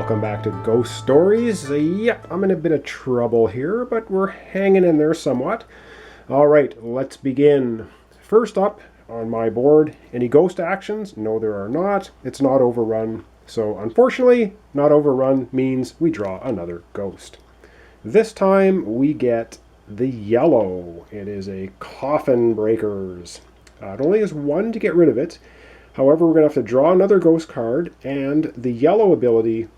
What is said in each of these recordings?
Welcome back to Ghost Stories. Yep, I'm in a bit of trouble here, but we're hanging in there somewhat. Alright, let's begin. First up on my board, any ghost actions? No, there are not. It's not overrun. So unfortunately, not overrun means we draw another ghost. This time we get the yellow. It is a Coffin Breakers. It only has one to get rid of it. However, we're going to have to draw another ghost card, and the yellow ability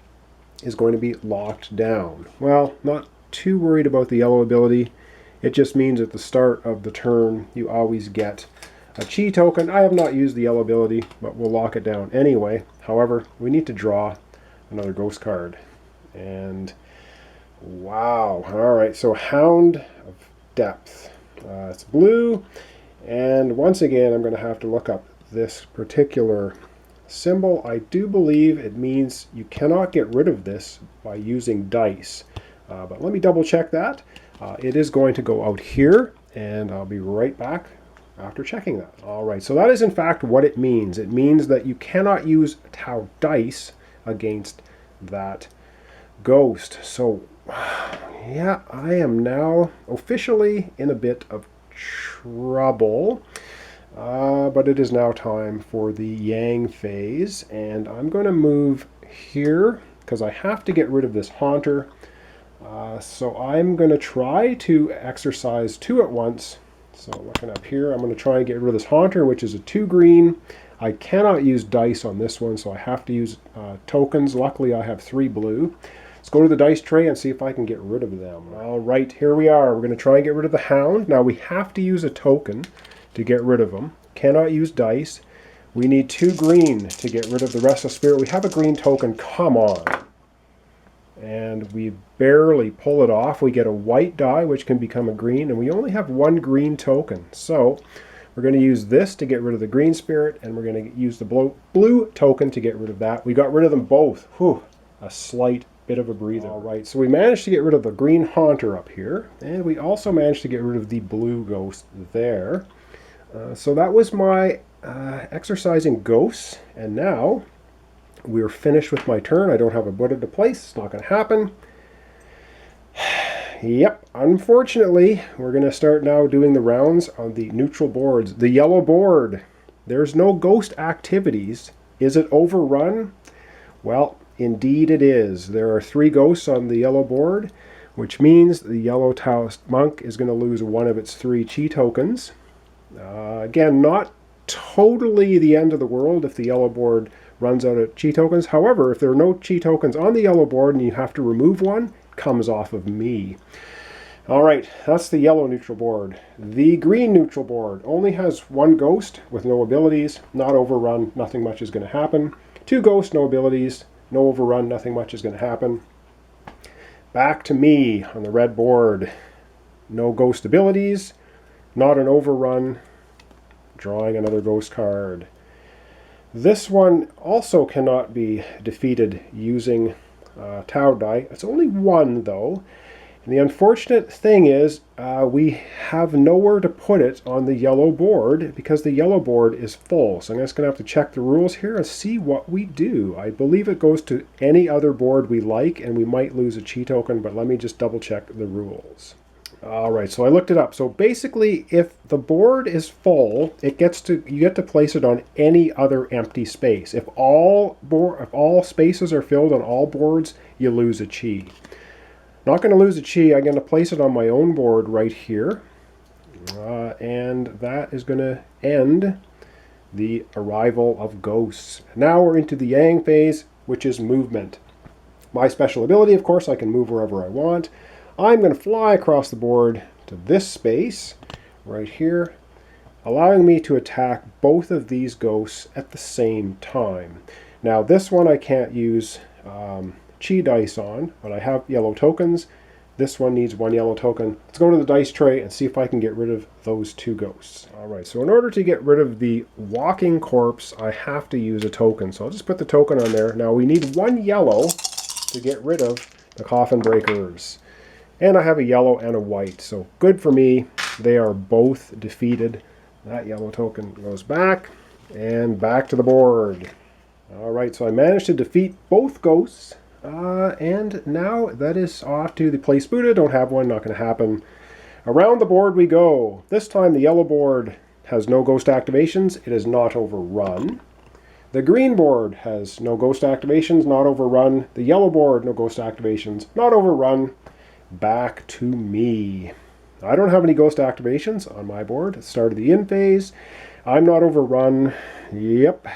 is going to be locked down. Well, not too worried about the yellow ability. It just means at the start of the turn, you always get a chi token. I have not used the yellow ability, but we'll lock it down anyway. However, we need to draw another ghost card. And wow. All right, so Hound of Depth. It's blue. And once again, I'm going to have to look up this particular symbol. I do believe it means you cannot get rid of this by using dice. But let me double check that. It is going to go out here, and I'll be right back after checking that. All right, so that is in fact what it means. It means that you cannot use Tau dice against that ghost. So yeah, I am now officially in a bit of trouble. But it is now time for the Yang phase, and I'm going to move here because I have to get rid of this Haunter. So I'm going to try to exercise two at once. So looking up here, I'm going to try and get rid of this Haunter, which is a 2 green. I cannot use dice on this one, so I have to use tokens. Luckily, I have 3 blue. Let's go to the dice tray and see if I can get rid of them. All right, here we are. We're going to try and get rid of the Hound. Now we have to use a token to get rid of them. Cannot use dice. We need 2 green to get rid of the Restless Spirit. We have a green token. Come on. And we barely pull it off. We get a white die, which can become a green, and we only have 1 green token. So we're going to use this to get rid of the green spirit, and we're going to use the blue token to get rid of that. We got rid of them both. Whew, a slight bit of a breather. All right, so we managed to get rid of the green Haunter up here, and we also managed to get rid of the blue ghost there. So that was my exercising ghosts, and now we're finished with my turn. I don't have a Buddha to place. It's not going to happen. Yep, unfortunately, we're going to start now doing the rounds on the neutral boards. The yellow board, there's no ghost activities. Is it overrun? Well, indeed it is. There are 3 ghosts on the yellow board, which means the yellow Taoist monk is going to lose 1 of its 3 chi tokens. Again, not totally the end of the world if the yellow board runs out of chi tokens. However, if there are no chi tokens on the yellow board and you have to remove one, it comes off of me. All right, that's the yellow neutral board. The green neutral board only has 1 ghost with no abilities, not overrun, nothing much is going to happen. 2 ghosts, no abilities, no overrun, nothing much is going to happen. Back to me on the red board. No ghost abilities, not an overrun, drawing another ghost card. This one also cannot be defeated using Tau die. It's only 1 though. And the unfortunate thing is we have nowhere to put it on the yellow board because the yellow board is full. So I'm just going to have to check the rules here and see what we do. I believe it goes to any other board we like, and we might lose a chi token, but let me just double check the rules. All right, so I looked it up. So basically, if the board is full, you get to place it on any other empty space. If all spaces are filled on all boards, you lose a chi. Not going to lose a chi. I'm going to place it on my own board right here, and that is going to end the arrival of ghosts. Now we're into the Yang phase, which is movement. My special ability, of course, I can move wherever I want. I'm going to fly across the board to this space right here, allowing me to attack both of these ghosts at the same time. Now this one I can't use chi dice on, but I have yellow tokens. This one needs 1 yellow token. Let's go to the dice tray and see if I can get rid of those 2 ghosts. All right, so in order to get rid of the walking corpse, I have to use a token. So I'll just put the token on there. Now we need 1 yellow to get rid of the Coffin Breakers. And I have a yellow and a white, so good for me. They are both defeated. That yellow token goes back, and back to the board. All right, so I managed to defeat both ghosts. And now that is off to the place Buddha. Don't have one, not going to happen. Around the board we go. This time the yellow board has no ghost activations. It is not overrun. The green board has no ghost activations, not overrun. The yellow board, no ghost activations, not overrun. Back to me. I don't have any ghost activations on my board. It started the in phase. I'm not overrun. Yep.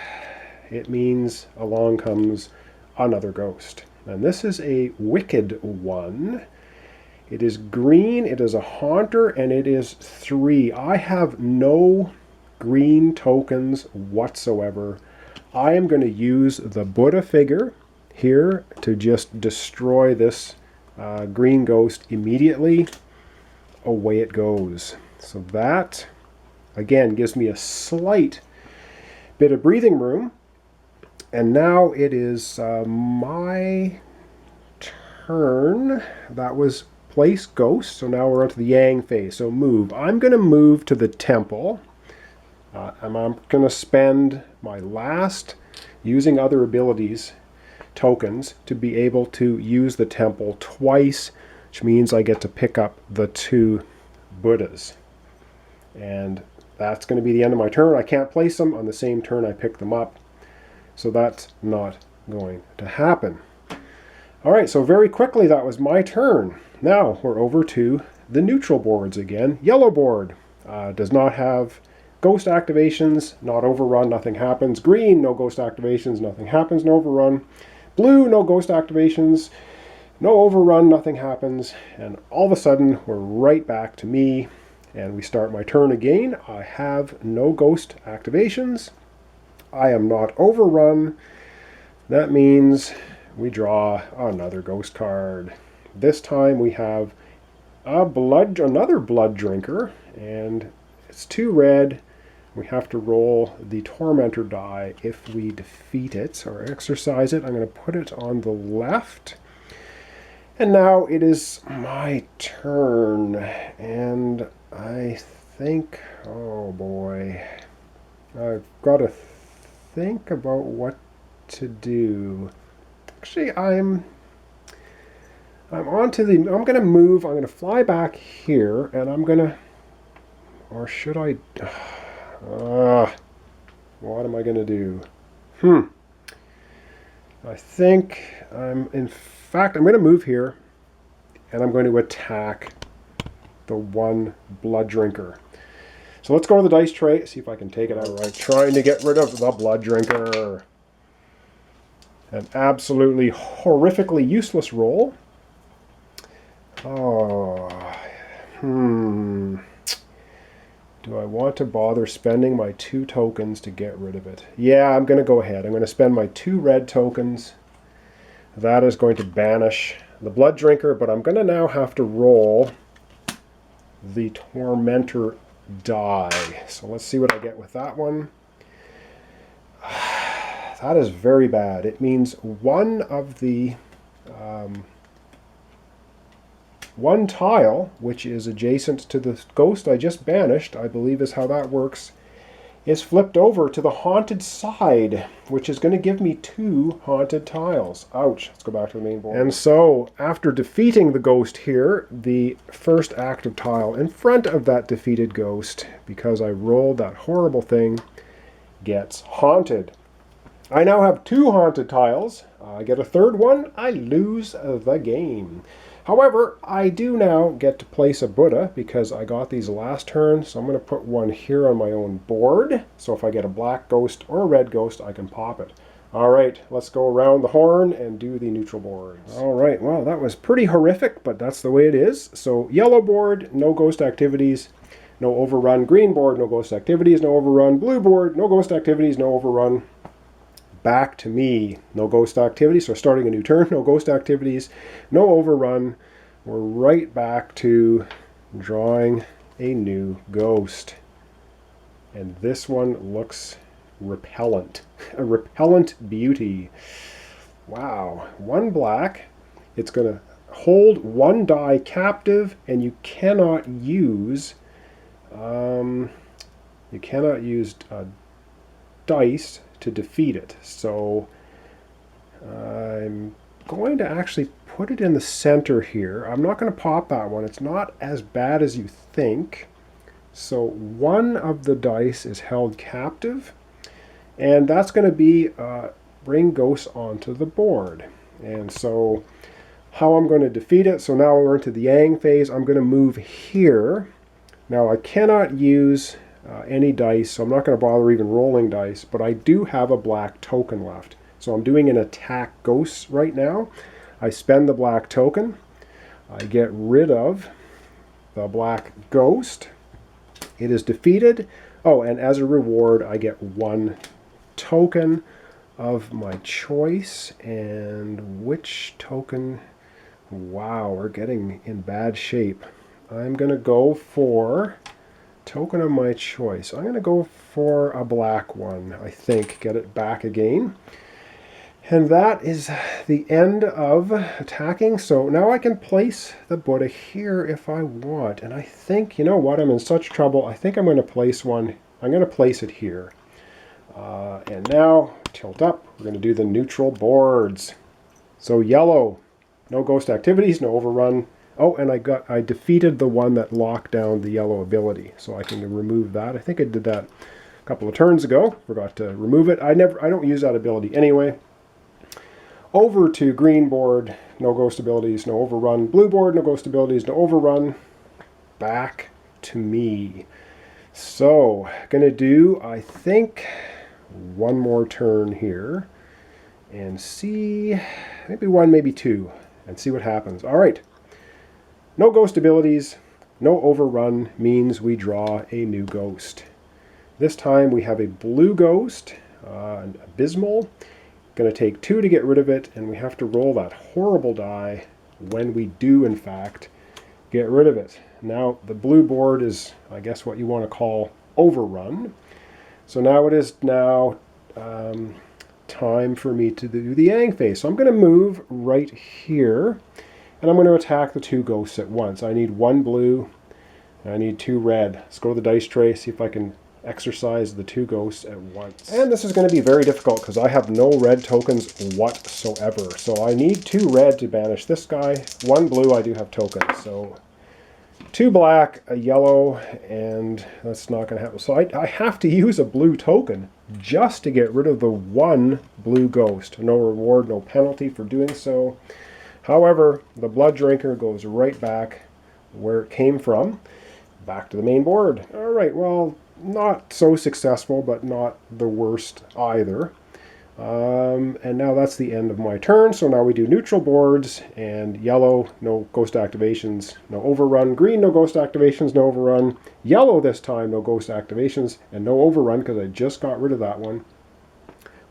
It means along comes another ghost. And this is a wicked one. It is green, it is a haunter, and it is 3. I have no green tokens whatsoever. I am going to use the Buddha figure here to just destroy this green ghost immediately. Away it goes. So that, again, gives me a slight bit of breathing room. And now it is my turn. That was place ghost. So now we're onto the yang phase. So move. I'm going to move to the temple. And I'm going to spend my last using other abilities tokens to be able to use the temple twice, which means I get to pick up the 2 Buddhas. And that's going to be the end of my turn. I can't place them on the same turn I pick them up. So that's not going to happen. All right, so very quickly that was my turn. Now we're over to the neutral boards again. Yellow board does not have ghost activations, not overrun, nothing happens. Green, no ghost activations, nothing happens, no overrun. Blue, no ghost activations, no overrun, nothing happens. And all of a sudden, we're right back to me, and we start my turn again. I have no ghost activations. I am not overrun. That means we draw another ghost card. This time we have another blood drinker, and it's 2 red. We have to roll the tormentor die if we defeat it or exorcise it. I'm going to put it on the left. And now it is my turn. And I think, oh boy, I've got to think about what to do. Actually, I'm going to move, I'm going to fly back here, and I'm going to, or should I, what am I going to do? I think I'm going to move here, and I'm going to attack the 1 blood drinker. So let's go to the dice tray, see if I can take it out right. Trying to get rid of the blood drinker. An absolutely horrifically useless roll. Do I want to bother spending my 2 tokens to get rid of it? Yeah, I'm going to go ahead. I'm going to spend my 2 red tokens. That is going to banish the blood drinker, but I'm going to now have to roll the tormentor die. So let's see what I get with that one. That is very bad. It means one of the one tile, which is adjacent to the ghost I just banished, I believe is how that works, is flipped over to the haunted side, which is going to give me 2 haunted tiles. Ouch. Let's go back to the main board. And so, after defeating the ghost here, the first active tile in front of that defeated ghost, because I rolled that horrible thing, gets haunted. I now have 2 haunted tiles. I get a 3rd one, I lose the game. However, I do now get to place a Buddha because I got these last turn, so I'm going to put one here on my own board. So if I get a black ghost or a red ghost, I can pop it. All right, let's go around the horn and do the neutral boards. All right, well, that was pretty horrific, but that's the way it is. So yellow board, no ghost activities, no overrun. Green board, no ghost activities, no overrun. Blue board, no ghost activities, no overrun. Back to me, no ghost activities, so starting a new turn, no ghost activities, no overrun. We're right back to drawing a new ghost. And this one looks repellent. A repellent beauty. Wow. 1 black. It's going to hold 1 die captive, and you cannot use dice to defeat it. So I'm going to actually put it in the center here. I'm not going to pop that one. It's not as bad as you think. So one of the dice is held captive, and that's going to be bring ghosts onto the board. And so how I'm going to defeat it, so now we're into the Yang phase. I'm going to move here. Now I cannot use any dice, so I'm not going to bother even rolling dice, but I do have a black token left. So I'm doing an attack ghosts right now. I spend the black token. I get rid of the black ghost. It is defeated. Oh, and as a reward, I get one token of my choice. And which token? Wow, we're getting in bad shape. I'm going to go for token of my choice. I'm going to go for a black one, I think. Get it back again. And that is the end of attacking. So now I can place the Buddha here if I want. And I think, you know what, I'm in such trouble. I think I'm going to place one. I'm going to place it here. And now, tilt up. We're going to do the neutral boards. So yellow, no ghost activities, no overrun. Oh, and I defeated the one that locked down the yellow ability. So I can remove that. I think I did that a couple of turns ago. Forgot to remove it. I don't use that ability anyway. Over to green board, no ghost abilities, no overrun. Blue board, no ghost abilities, no overrun. Back to me. So, gonna do, I think, one more turn here. And see, maybe one, maybe two. And see what happens. All right. No ghost abilities, no overrun means we draw a new ghost. This time we have a blue ghost, an abysmal. Going to take 2 to get rid of it, and we have to roll that horrible die when we do, in fact, get rid of it. Now, the blue board is, I guess, what you want to call overrun. So now it is time for me to do the Yang phase. So I'm going to move right here, and I'm going to attack the 2 ghosts at once. I need 1 blue, and I need 2 red. Let's go to the dice tray, see if I can exorcise the 2 ghosts at once. And this is going to be very difficult because I have no red tokens whatsoever. So I need 2 red to banish this guy. 1 blue, I do have tokens. So 2 black, a yellow, and that's not going to happen. So I have to use a blue token just to get rid of the 1 blue ghost. No reward, no penalty for doing so. However, the blood drinker goes right back where it came from, back to the main board. All right, well, not so successful, but not the worst either. And now that's the end of my turn. So now we do neutral boards, and yellow, no ghost activations, no overrun. Green, no ghost activations, no overrun. Yellow this time, no ghost activations, and no overrun because I just got rid of that one.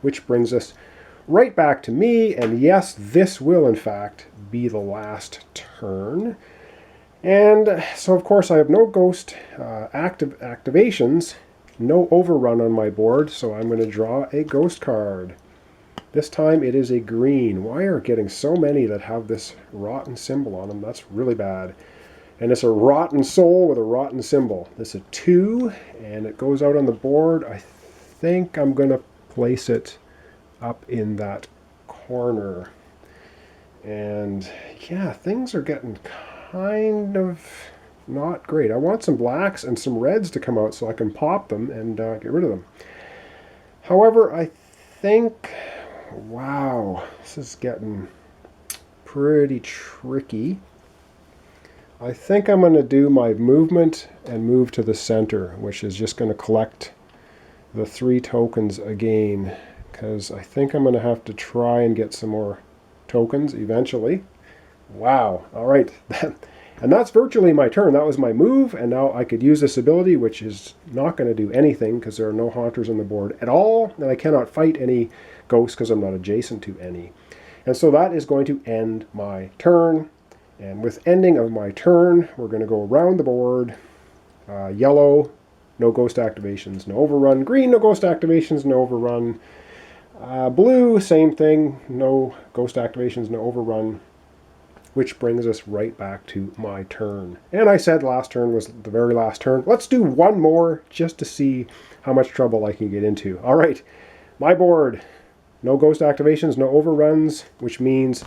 Which brings us right back to me, and yes, this will in fact be the last turn. And so of course I have no ghost activations, no overrun on my board, so I'm going to draw a ghost card. This time it is a green. Why are getting so many that have this rotten symbol on them? That's really bad. And it's a rotten soul with a rotten symbol. This is a 2, and it goes out on the board. I think I'm going to place it up in that corner. And yeah, things are getting kind of not great. I want some blacks and some reds to come out so I can pop them and get rid of them. However, I think, wow, this is getting pretty tricky. I think I'm going to do my movement and move to the center, which is just going to collect the 3 tokens again, because I think I'm going to have to try and get some more tokens eventually. Wow. All right. And that's virtually my turn. That was my move, and now I could use this ability, which is not going to do anything because there are no haunters on the board at all, and I cannot fight any ghosts because I'm not adjacent to any. And so that is going to end my turn. And with ending of my turn, we're going to go around the board. Yellow, no ghost activations, no overrun. Green, no ghost activations, no overrun. Blue, same thing, no ghost activations, no overrun. Which brings us right back to my turn. And I said last turn was the very last turn. Let's do one more just to see how much trouble I can get into. All right, my board. No ghost activations, no overruns, which means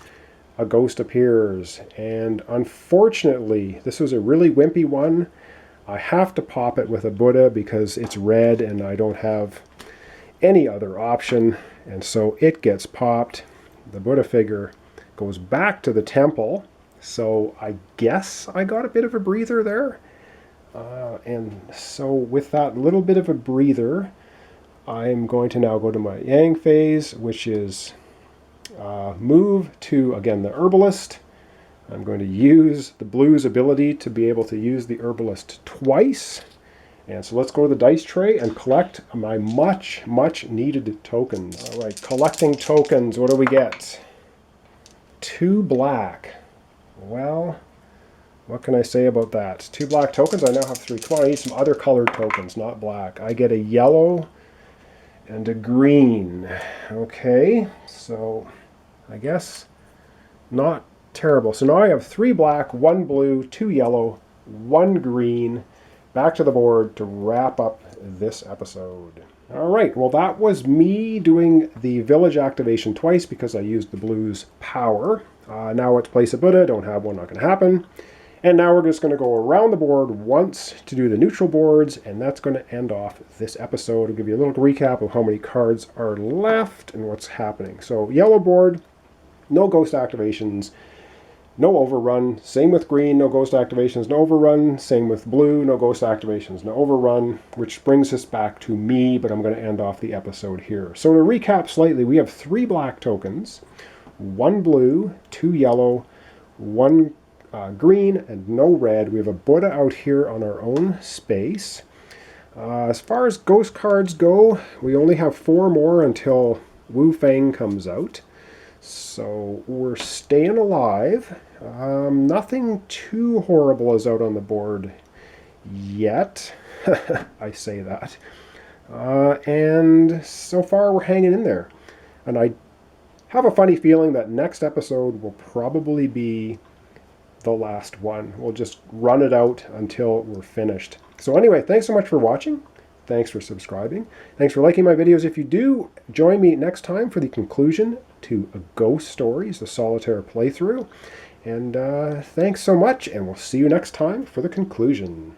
a ghost appears. And unfortunately, this was a really wimpy one. I have to pop it with a Buddha because it's red and I don't have any other option. And so it gets popped. The Buddha figure goes back to the temple. So I guess I got a bit of a breather there. And so with that little bit of a breather, I'm going to now go to my Yang phase, which is move to, again, the Herbalist. I'm going to use the Blue's ability to be able to use the Herbalist twice. And so let's go to the dice tray and collect my much needed tokens. All right, collecting tokens. What do we get? 2 black. Well, what can I say about that? 2 black tokens. I now have 3. Come on, I need some other colored tokens, not black. I get a yellow and a green. Okay, so I guess not terrible. So now I have 3 black, 1 blue, 2 yellow, 1 green. Back to the board to wrap up this episode. All right, well, that was me doing the village activation twice because I used the Blue's power. Now let's place a Buddha. Don't have one, not going to happen. And now we're just going to go around the board once to do the neutral boards, and that's going to end off this episode. I'll give you a little recap of how many cards are left and what's happening. So yellow board, no ghost activations. No overrun. Same with green, no ghost activations, no overrun. Same with blue, no ghost activations, no overrun. Which brings us back to me, but I'm going to end off the episode here. So to recap slightly, we have 3 black tokens, 1 blue, 2 yellow, 1 green, and no red. We have a Buddha out here on our own space. As far as ghost cards go, we only have 4 more until Wu Fang comes out. So we're staying alive. Nothing too horrible is out on the board yet. I say that. And so far we're hanging in there. And I have a funny feeling that next episode will probably be the last one. We'll just run it out until we're finished. So anyway, thanks so much for watching. Thanks for subscribing. Thanks for liking my videos. If you do, join me next time for the conclusion to Ghost Stories, the solitaire playthrough. And thanks so much, and we'll see you next time for the conclusion.